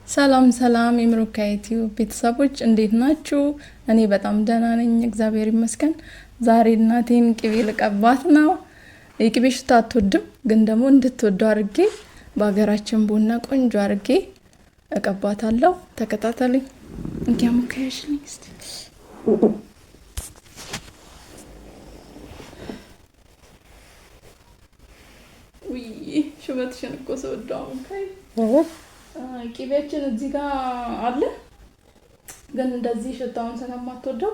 ሰላም ሰላም የምሩካይቲው ቤተሰቦች እንዴት ናችሁ? እኔ በጣም ደህና ነኝ፣ እግዚአብሔር ይመስገን። ዛሬ እናቴን ቅቤ ልቀባት ነው። የቅቤ ሽታ አትወድም፣ ግን ደግሞ እንድትወደው አድርጌ በሀገራችን ቡና ቆንጆ አድርጌ እቀባታለሁ። ተከታተሉኝ። እንኪያ ሙካያሽልኝ እስቲ። ውይ ሽበትሽን እኮ ሰወዳው ሙካይ ቅቤያችን እዚህ ጋር አለ፣ ግን እንደዚህ ሽታውን ስለማትወደው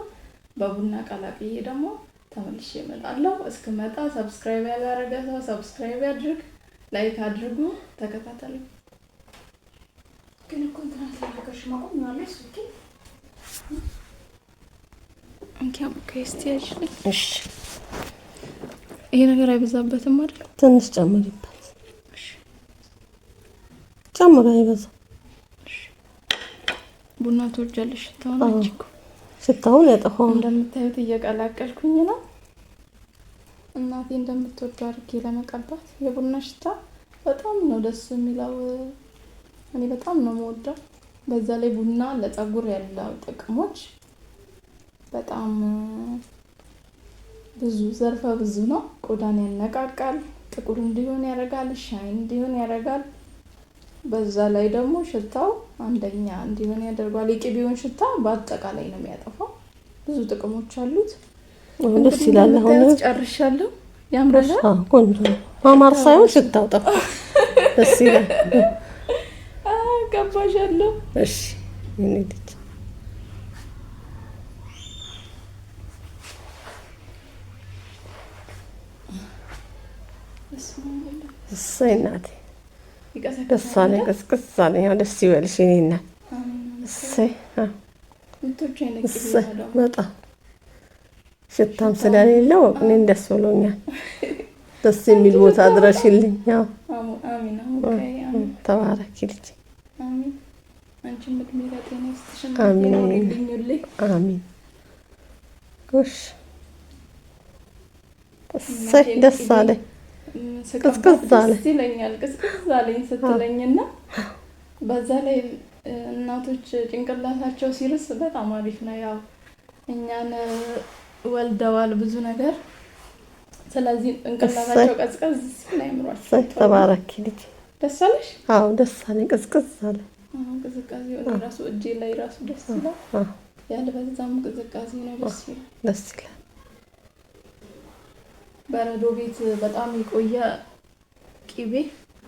በቡና ቀላቅዬ ደግሞ ተመልሼ እመጣለሁ። እስክመጣ ሰብስክራይብ ያላደረገ ሰው ሰብስክራይብ ያድርግ፣ ላይክ አድርጉ። ተከታተሉ። ግን እኮ እንትና ስለከሽ ማቆም ማለት ኦኬ። እንኪያ ሙካይስቲ ያሽልኝ። እሺ፣ ይሄ ነገር አይበዛበትም አይደል? ትንሽ ጨምሪበት። ጨምራ ይበዛ። ቡና ትወጃለሽ? ሽታውን አጭኩ ሽታውን ያጠፋው። እንደምታዩት እየቀላቀልኩኝ ነው። እናቴ እንደምትወደው አድርጌ ለመቀባት። የቡና ሽታ በጣም ነው ደስ የሚለው። እኔ በጣም ነው የምወደው። በዛ ላይ ቡና ለፀጉር ያለው ጥቅሞች በጣም ብዙ ዘርፈ ብዙ ነው። ቆዳን ያነቃቃል፣ ጥቁር እንዲሆን ያደርጋል፣ ሻይን እንዲሆን ያደርጋል። በዛ ላይ ደግሞ ሽታው አንደኛ እንዲሆን ያደርጋል። የቅቤውን ሽታ በአጠቃላይ ነው የሚያጠፋው። ብዙ ጥቅሞች አሉት። ደስ ይላል። አሁን ጨርሻለሁ። ያምራል። ቆንጆ ማማር ሳይሆን ሽታው ጠፋ። ደስ ይላል። ገባሻለሁ። እሺ እንዴት እሰይ እናቴ ደስ አለኝ። ቅስቅስ አለኝ። ደስ ይበልሽ የእኔ እናት። እሰይ በጣም ሽታም ስለሌለው እኔን ደስ ብሎኛል። ደስ የሚል ቦታ ድረሽልኝ። ያው ተባረኪ ልጅ። አሚን። ጎሽ እሰይ ደስ አለኝ። ቅዝቅዝ ይለኛል። ቅዝቅዝ አለኝ ስትለኝና በዛ ላይ እናቶች ጭንቅላታቸው ሲርስ በጣም አሪፍ ነው። ያው እኛን ወልደዋል ብዙ ነገር። ስለዚህ ጭንቅላታቸው ቀዝቀዝ ሲል አይምሯቸው። ተባረኪ ልጅ። ደስ አለሽ? አዎ ደስ አለኝ። ቅዝቅዝ አለ። ቅዝቃዜ ወደ ራሱ እጄ ላይ ራሱ ደስ ይላል። ያልበዛም ቅዝቃዜ ነው። ደስ ይላል። ደስ ይላል። በረዶ ቤት በጣም የቆየ ቅቤ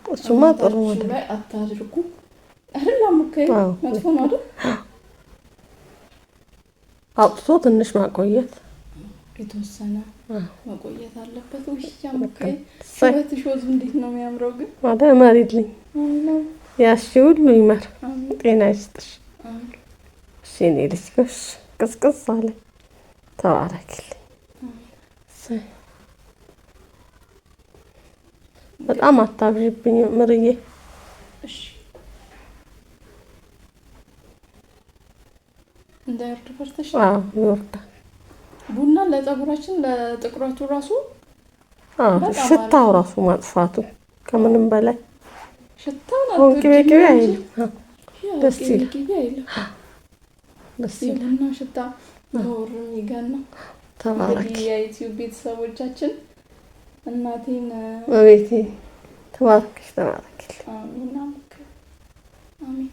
እሱማ ጥሩ ነው። ላይ አታድርጉ አይደለም እኮ መጥፎ ነው አይደል? አውጥቶ ትንሽ ማቆየት የተወሰነ መቆየት አለበት። ወይም እኮ ሰበትሽ ወዝ እንዴት ነው የሚያምረው! ግን ማዳ ማሪልኝ ያሺ ሁሉ ይመር ጤና ይስጥሽ። እሺ እኔ ልጅ ጎሽ ቅዝቅዝ አለ። ተባረክልኝ። በጣም አታብዥብኝ ምርዬ። እሺ እንዳይወርድ ፈርተሽ? አዎ ይወርዳል። ቡና ለፀጉራችን ለጥቁረቱ ራሱ ሽታው ራሱ ማጥፋቱ ከምንም በላይ ሽታው ነው። ቅቤ አይልም። ደስ ይላል። ደስ ይላል። ቡና ሽታ ኖር የሚገና። ተባረኪ የዩቲዩብ ቤተሰቦቻችን እናቴን በቤቴ ተባረክሽ። አሜን አሜን።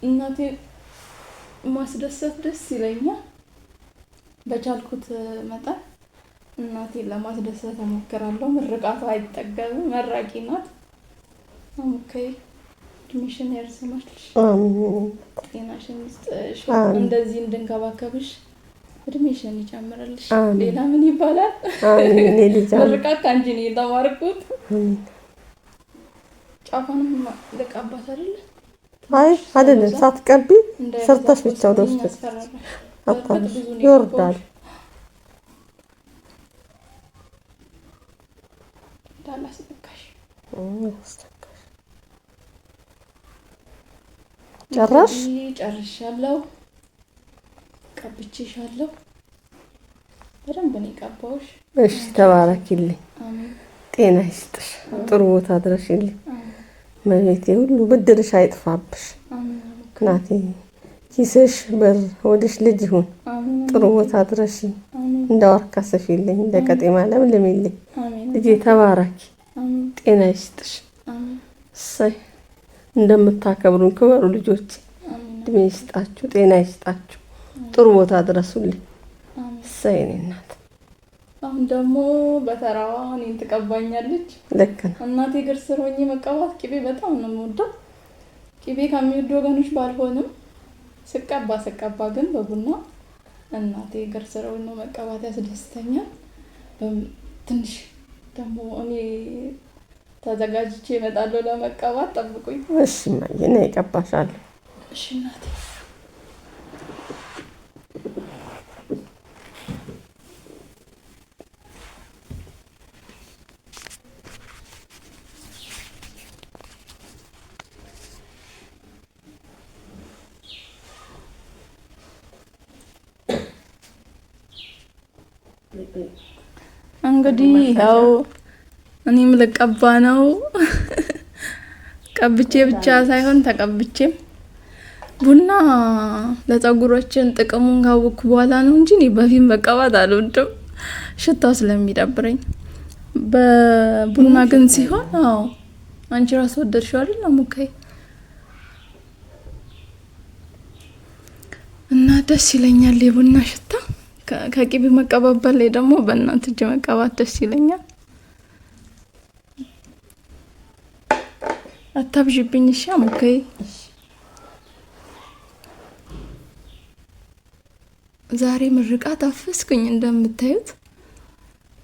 እናቴን ማስደሰት ደስ ይለኛል። በቻልኩት መጠን እናቴን ለማስደሰት እሞክራለሁ። ምርቃቷ አይጠገብም። መራቂ ናት። አሙከይ እድሜሽን ያርዝምልሽ። አሜን። ጤናሽን ይስጥሽ። እንደዚህ እንድንከባከብሽ እድሜሽን ይጨምርልሽ። ሌላ ምን ይባላል? አሜን። ልጅ ምርቃት ካንቺ ነው የተማርኩት። ጫፋንም ልቀባት አይደል? አይ አይደለም፣ ሳትቀቢ ሰርተሽ ብቻ ወደ ውስጥ አታድርጊ፣ ይወርዳል። ዳላስነካሽ ጨርሻለሁ። ቀብቼሻለሁ። በደንብ ነው የቀባሁሽ። እሺ ተባረኪልኝ። ጤና ይስጥሽ። ጥሩ ቦታ ድረሽልኝ። መቤቴ ሁሉ ብድርሽ አይጥፋብሽ እናቴ። ኪስሽ በር ሆድሽ ልጅ ይሁን። ጥሩ ቦታ ድረሺ። እንደ ዋርካ ሰፊልኝ፣ እንደ ቀጤማ ለምልሚልኝ። ልጄ ተባረኪ፣ ጤና ይስጥሽ። እሰይ እንደምታከብሩኝ ክበሩ ልጆች። እድሜ ይስጣችሁ፣ ጤና ይስጣችሁ። ጥሩ ቦታ ድረሱልኝ። እሰይ እኔ እናት። አሁን ደግሞ በተራዋ እኔን ትቀባኛለች። ልክ ነው እናቴ እግር ስር ሆኜ መቀባት ቅቤ በጣም ነው የምወደው። ቅቤ ከሚወዱ ወገኖች ባልሆንም ስቀባ ግን በቡና እናቴ እግር ስር ሆኖ መቀባት ያስደስተኛል። ትንሽ ደግሞ እኔ ተዘጋጅቼ እመጣለሁ ለመቀባት፣ ጠብቁኝ። እሺ እማዬ፣ እኔ እቀባሻለሁ። እሺ እናቴ። እንግዲህ ያው እኔም ልቀባ ነው። ቀብቼ ብቻ ሳይሆን ተቀብቼም ቡና ለፀጉራችን ጥቅሙን ካወቅኩ በኋላ ነው እንጂ እኔ በፊት መቀባት አልወድም፣ ሽታው ስለሚደብረኝ። በቡና ግን ሲሆን አዎ፣ አንቺ ራስ ወደድሽው አይደል ሙካይ? እና ደስ ይለኛል የቡና ሽታ። ከቅቤ መቀባት ላይ ደግሞ በእናት እጅ መቀባት ደስ ይለኛል። አታብዥብኝ እሺ ሙካይ። ዛሬ ምርቃት አፈስኩኝ እንደምታዩት።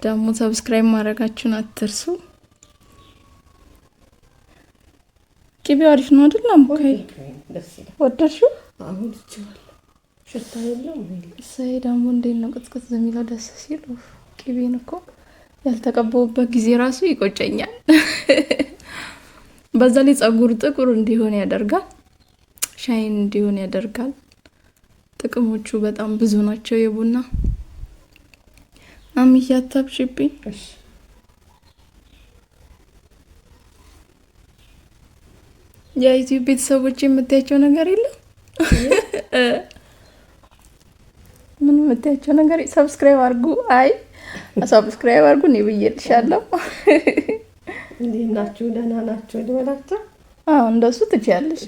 ደግሞ ሰብስክራይብ ማድረጋችሁን አትርሱ። ቅቤው አሪፍ ነው አይደል ሙካይ? ወደድሽው? አሁን ይችላል ሽታ የለም። እሰይ ደግሞ እንዴት ነው ቅዝቅዝ የሚለው ደስ ሲል። ቅቤን እኮ ያልተቀባውበት ጊዜ ራሱ ይቆጨኛል። በዛ ላይ ፀጉር ጥቁር እንዲሆን ያደርጋል፣ ሻይን እንዲሆን ያደርጋል። ጥቅሞቹ በጣም ብዙ ናቸው የቡና። አታብዥብኝ። የዩቲዩብ ቤተሰቦች የምታያቸው ነገር የለም? ምን የምታያቸው ነገር? ሰብስክራይብ አድርጉ። አይ ሰብስክራይብ አድርጉ እኔ ብዬልሻለሁ። እንዴት ናችሁ? ደህና ናችሁ ልበላቸው? አዎ እንደሱ ትችያለሽ።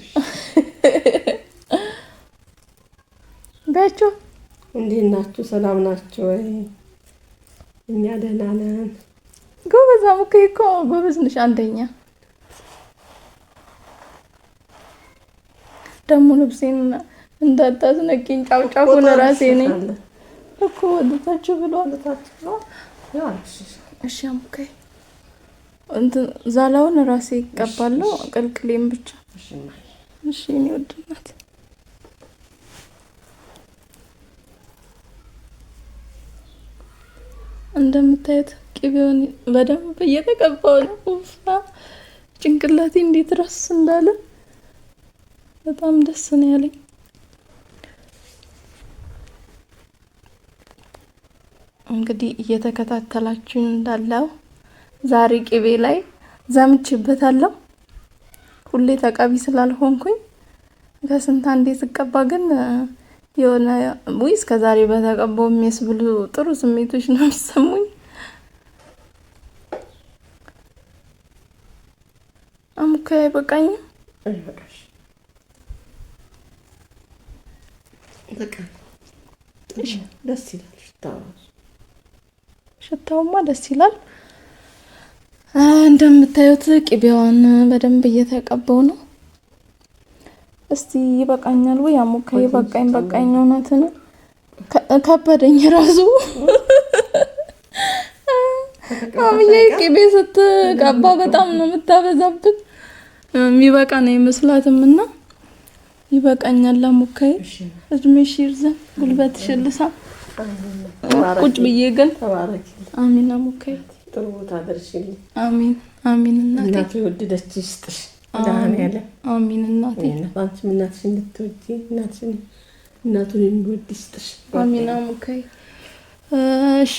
ባቸው እንዴት ናችሁ? ሰላም ናችሁ ወይ? እኛ ደህና ነን። ጎበዝ ሙካይ እኮ ጎበዝ ነሽ፣ አንደኛ። ደግሞ ልብሴን እንዳታስነቂኝ፣ ጫውጫፉን ራሴ ነኝ እኮ ወደታችሁ ብሏል። እሺ ሙካይ፣ እንትን ዛላውን ራሴ ይቀባለሁ፣ ቅልቅሌም ብቻ። እሺ እኔ ወድናት እንደምታዩት ቅቤውን በደንብ እየተቀባው ነው። ኡፋ ጭንቅላቴ እንዴት ራስ እንዳለ በጣም ደስ ነው ያለኝ። እንግዲህ እየተከታተላችሁ እንዳለው ዛሬ ቅቤ ላይ ዘምችበታለሁ። ሁሌ ተቀቢ ስላልሆንኩኝ ከስንት አንዴ ስቀባ ግን የሆነ እስከ ዛሬ በተቀባው የሚያስብሉ ጥሩ ስሜቶች ነው የሚሰሙኝ። ሙካይ አይበቃኝም? አይበቃሽ። ደስ ይላል ሽታውማ ደስ ይላል። እንደምታዩት ቅቤዋን በደንብ እየተቀባው ነው። እስቲ ይበቃኛል ወይ ሙካይ? በቃኝ እውነትን ከበደኝ ራሱ። አምዬ ቅቤ ስትቀባ በጣም ነው የምታበዛብን። የሚበቃ ነው አይመስላትም እና ይበቃኛል ሙካይ። እድሜሽ ይርዘም፣ ጉልበትሽ ይልሳ። ቁጭ ብዬ ግን ተባረኪ። አሚን ሙካይ። ጥሩ ቦታ ደርሽልኝ። አሚን አሚን። እናቴ የወደደች ይስጥሽ። ደህና ያለ አሚን እናቴ። አንቺም እናትሽን እንድትወጂ እናቱን የሚወድ ይስጥሽ። አሚን ሙካይ። እሺ